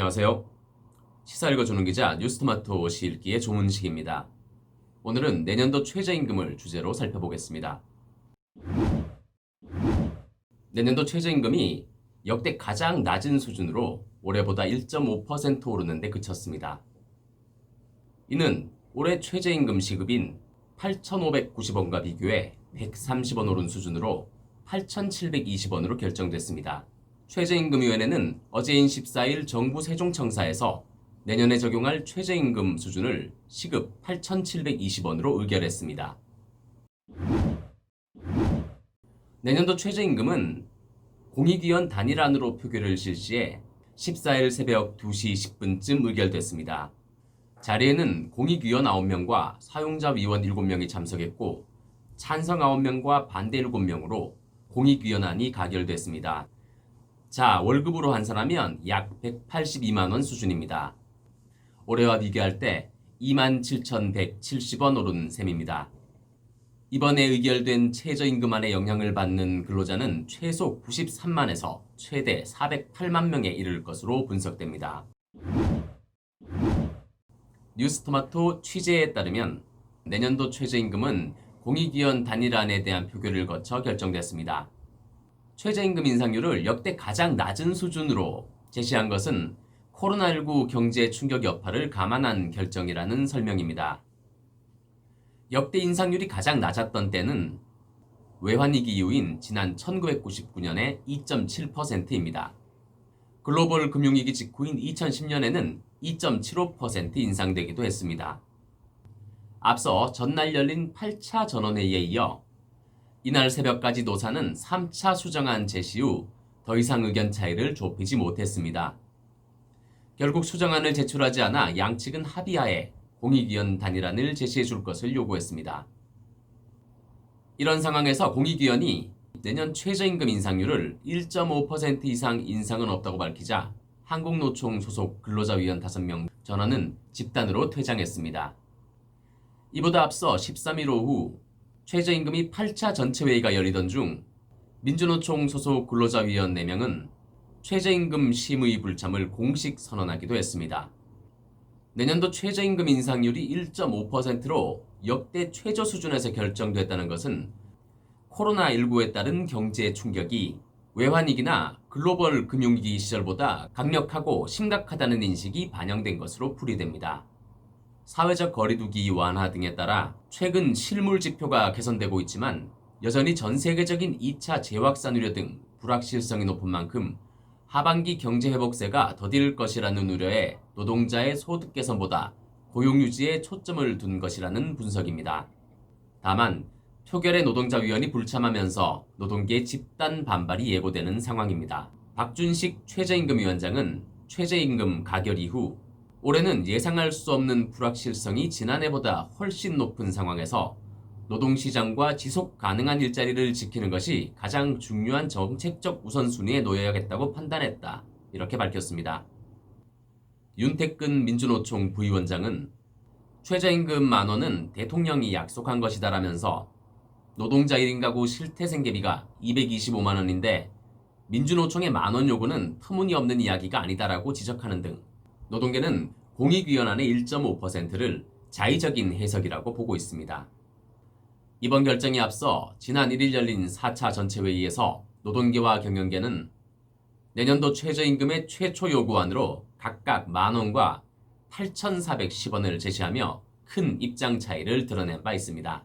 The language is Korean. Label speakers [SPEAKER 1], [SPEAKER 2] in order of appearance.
[SPEAKER 1] 안녕하세요. 시사 읽어주는 기자 뉴스토마토 시읽기의 조문식입니다. 오늘은 내년도 최저임금을 주제로 살펴보겠습니다. 내년도 최저임금이 역대 가장 낮은 수준으로 올해보다 1.5% 오르는 데 그쳤습니다. 이는 올해 최저임금 시급인 8,590원과 비교해 130원 오른 수준으로 8,720원으로 결정됐습니다. 최저임금위원회는 어제인 14일 정부 세종청사에서 내년에 적용할 최저임금 수준을 시급 8,720원으로 의결했습니다. 내년도 최저임금은 공익위원 단일안으로 표결을 실시해 14일 새벽 2시 10분쯤 의결됐습니다. 자리에는 공익위원 9명과 사용자 위원 7명이 참석했고 찬성 9명과 반대 7명으로 공익위원안이 가결됐습니다. 자, 월급으로 환산하면 약 182만 원 수준입니다. 올해와 비교할 때 27,170원 오른 셈입니다. 이번에 의결된 최저임금안에 영향을 받는 근로자는 최소 93만에서 최대 408만 명에 이를 것으로 분석됩니다. 뉴스토마토 취재에 따르면 내년도 최저임금은 공익위원 단일안에 대한 표결을 거쳐 결정됐습니다. 최저임금 인상률을 역대 가장 낮은 수준으로 제시한 것은 코로나19 경제 충격 여파를 감안한 결정이라는 설명입니다. 역대 인상률이 가장 낮았던 때는 외환위기 이후인 지난 1999년의 2.7%입니다. 글로벌 금융위기 직후인 2010년에는 2.75% 인상되기도 했습니다. 앞서 전날 열린 8차 전원회의에 이어 이날 새벽까지 노사는 3차 수정안 제시 후 더 이상 의견 차이를 좁히지 못했습니다. 결국 수정안을 제출하지 않아 양측은 합의하에 공익위원 단일안을 제시해 줄 것을 요구했습니다. 이런 상황에서 공익위원이 내년 최저임금 인상률을 1.5% 이상 인상은 없다고 밝히자 한국노총 소속 근로자위원 5명 전원은 집단으로 퇴장했습니다. 이보다 앞서 13일 오후 최저임금이 8차 전체회의가 열리던 중 민주노총 소속 근로자위원 4명은 최저임금 심의 불참을 공식 선언하기도 했습니다. 내년도 최저임금 인상률이 1.5%로 역대 최저 수준에서 결정됐다는 것은 코로나19에 따른 경제 충격이 외환위기나 글로벌 금융위기 시절보다 강력하고 심각하다는 인식이 반영된 것으로 풀이됩니다. 사회적 거리두기 완화 등에 따라 최근 실물 지표가 개선되고 있지만 여전히 전 세계적인 2차 재확산 우려 등 불확실성이 높은 만큼 하반기 경제회복세가 더딜 것이라는 우려에 노동자의 소득 개선보다 고용 유지에 초점을 둔 것이라는 분석입니다. 다만 표결의 노동자위원이 불참하면서 노동계의 집단 반발이 예고되는 상황입니다. 박준식 최저임금위원장은 최저임금 가결 이후 올해는 예상할 수 없는 불확실성이 지난해보다 훨씬 높은 상황에서 노동시장과 지속 가능한 일자리를 지키는 것이 가장 중요한 정책적 우선순위에 놓여야겠다고 판단했다. 이렇게 밝혔습니다. 윤태근 민주노총 부위원장은 최저임금 만원은 대통령이 약속한 것이다라면서 노동자 1인 가구 실태생계비가 225만 원인데 민주노총의 만원 요구는 터무니없는 이야기가 아니다라고 지적하는 등 노동계는 공익위원안의 1.5%를 자의적인 해석이라고 보고 있습니다. 이번 결정에 앞서 지난 1일 열린 4차 전체회의에서 노동계와 경영계는 내년도 최저임금의 최초 요구안으로 각각 만원과 8,410원을 제시하며 큰 입장 차이를 드러낸 바 있습니다.